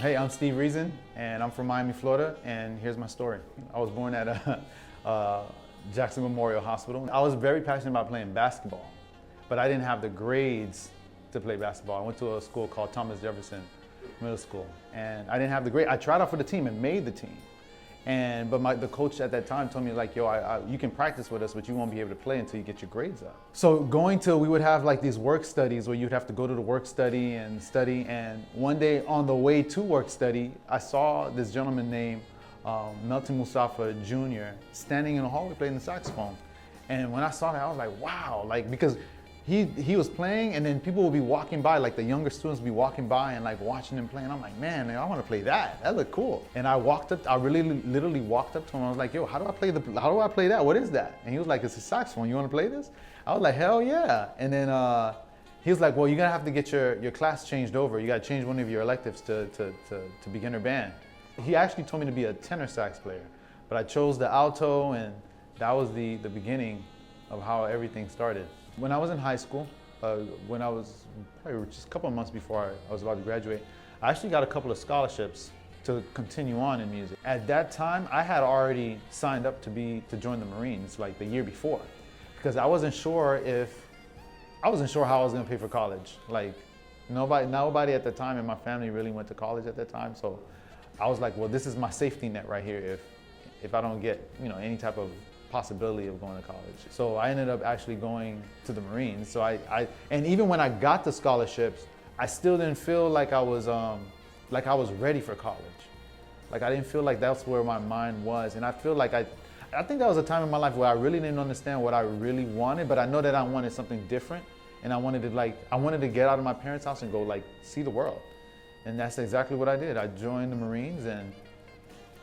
Hey, I'm Steve Reason, and I'm from Miami, Florida, and here's my story. I was born at Jackson Memorial Hospital. I was very passionate about playing basketball, but I didn't have the grades to play basketball. I went to a school called Thomas Jefferson Middle School, and I didn't have the grade. I tried out for the team and made the team. But the coach at that time told me like, yo, you can practice with us, but you won't be able to play until you get your grades up. So we would have like these work studies where you'd have to go to the work study. And one day on the way to work study, I saw this gentleman named Melton Mustafa Jr. standing in the hallway playing the saxophone. And when I saw that, I was like, wow, like because he was playing, and then people would be walking by, like the younger students would be walking by and like watching him play. And I'm like, man, I want to play that. That looked cool. And I literally walked up to him. I was like, yo, how do I play that? What is that? And he was like, it's a saxophone. You want to play this? I was like, hell yeah. And then he was like, well, you're gonna have to get your class changed over. You gotta change one of your electives to beginner band. He actually told me to be a tenor sax player, but I chose the alto, and that was the beginning of how everything started. When I was in high school, when I was probably just a couple of months before I was about to graduate, I actually got a couple of scholarships to continue on in music. At that time, I had already signed up to join the Marines like the year before, because I wasn't sure how I was gonna pay for college. Like nobody at the time in my family really went to college at that time, so I was like, well, this is my safety net right here if I don't get any type of possibility of going to college. So I ended up actually going to the Marines. So and even when I got the scholarships, I still didn't feel like I was ready for college. Like I didn't feel like that's where my mind was. And I feel like I think that was a time in my life where I really didn't understand what I really wanted, but I know that I wanted something different. And I wanted to get out of my parents' house and go like see the world. And that's exactly what I did. I joined the Marines, and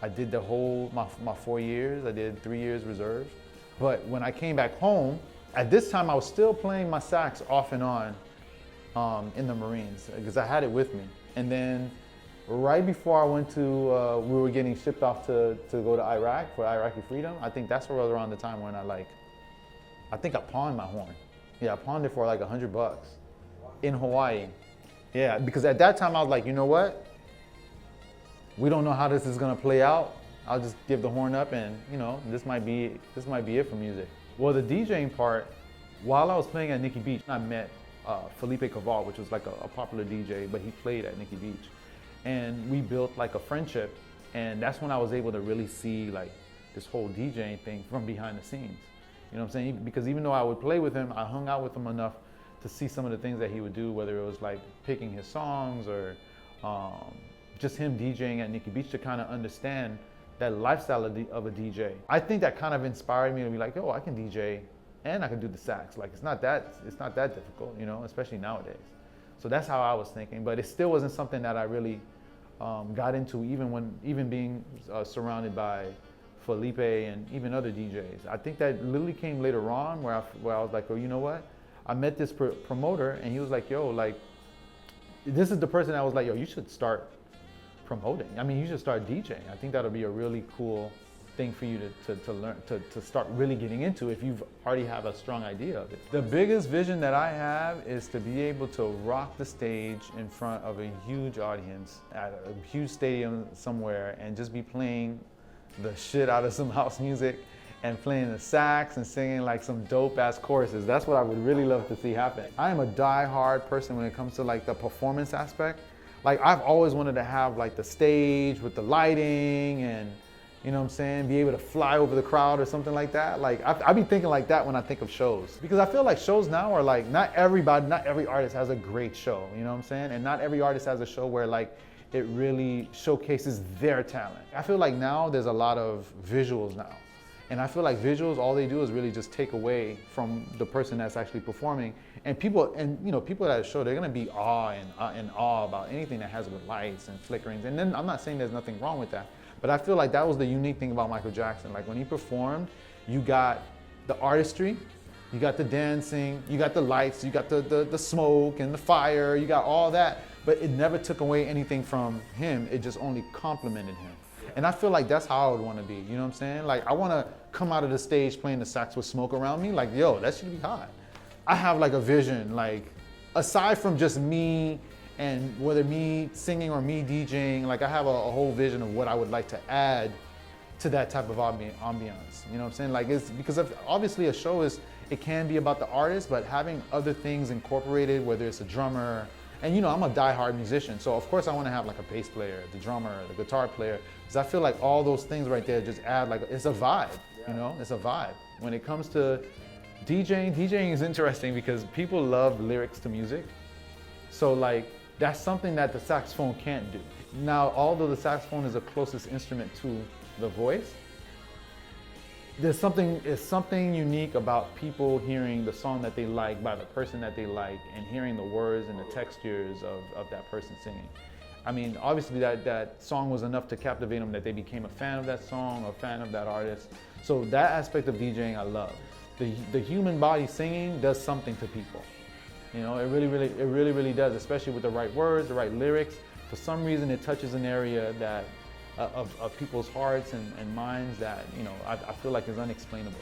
I did my 4 years. I did 3 years reserve. But when I came back home, at this time I was still playing my sax off and on in the Marines because I had it with me. And then right before I went to, we were getting shipped off to go to Iraq for Iraqi freedom. I think that's around the time when I think I pawned my horn. Yeah, I pawned it for like $100 in Hawaii. Yeah, because at that time I was like, you know what? We don't know how this is gonna play out. I'll just give the horn up, and this might be it for music. Well, the DJing part, while I was playing at Nikki Beach, I met Felipe Caval, which was like a popular DJ, but he played at Nikki Beach. And we built like a friendship, and that's when I was able to really see like this whole DJing thing from behind the scenes. You know what I'm saying? Because even though I would play with him, I hung out with him enough to see some of the things that he would do, whether it was like picking his songs or just him DJing at Nikki Beach, to kind of understand that lifestyle of a DJ. I think that kind of inspired me to be like, oh, I can DJ and I can do the sax. Like it's not that difficult, especially nowadays. So that's how I was thinking, but it still wasn't something that I really got into, even being surrounded by Felipe and even other DJs. I think that literally came later on where I was like, oh, you know what? I met this promoter, and he was like, yo, like, this is the person that was like, yo, you should start promoting. I mean, you should start DJing. I think that'll be a really cool thing for you to learn, to start really getting into if you've already have a strong idea of it. The biggest vision that I have is to be able to rock the stage in front of a huge audience at a huge stadium somewhere and just be playing the shit out of some house music and playing the sax and singing like some dope ass choruses. That's what I would really love to see happen. I am a die-hard person when it comes to like the performance aspect. Like I've always wanted to have like the stage with the lighting and, you know what I'm saying, be able to fly over the crowd or something like that. Like I be thinking like that when I think of shows, because I feel like shows now are like, not every artist has a great show, you know what I'm saying? And not every artist has a show where like it really showcases their talent. I feel like now there's a lot of visuals now. And I feel like visuals, all they do is really just take away from the person that's actually performing. And people at a show, they're gonna be in awe about anything that has with lights and flickerings. And then I'm not saying there's nothing wrong with that, but I feel like that was the unique thing about Michael Jackson. Like when he performed, you got the artistry, you got the dancing, you got the lights, you got the smoke and the fire, you got all that, but it never took away anything from him. It just only complimented him. And I feel like that's how I would want to be, you know what I'm saying? Like I want to come out of the stage playing the sax with smoke around me, like, yo, that should be hot. I have like a vision, like aside from just me And whether me singing or me DJing, like I have a whole vision of what I would like to add to that type of ambiance. You know what I'm saying? Like it's because obviously a show it can be about the artist, but having other things incorporated, whether it's a drummer, and you know, I'm a diehard musician, so of course I want to have like a bass player, the drummer, the guitar player, because I feel like all those things right there just add like, it's a vibe, you know, it's a vibe. When it comes to DJing is interesting because people love lyrics to music. So like, that's something that the saxophone can't do. Now, although the saxophone is the closest instrument to the voice, there's something unique about people hearing the song that they like by the person that they like and hearing the words and the textures of that person singing. I mean, obviously that song was enough to captivate them that they became a fan of that song or a fan of that artist. So that aspect of DJing I love. The human body singing does something to people. You know, it really does, especially with the right words, the right lyrics. For some reason, it touches an area that of people's hearts and minds that, you know, I feel like is unexplainable.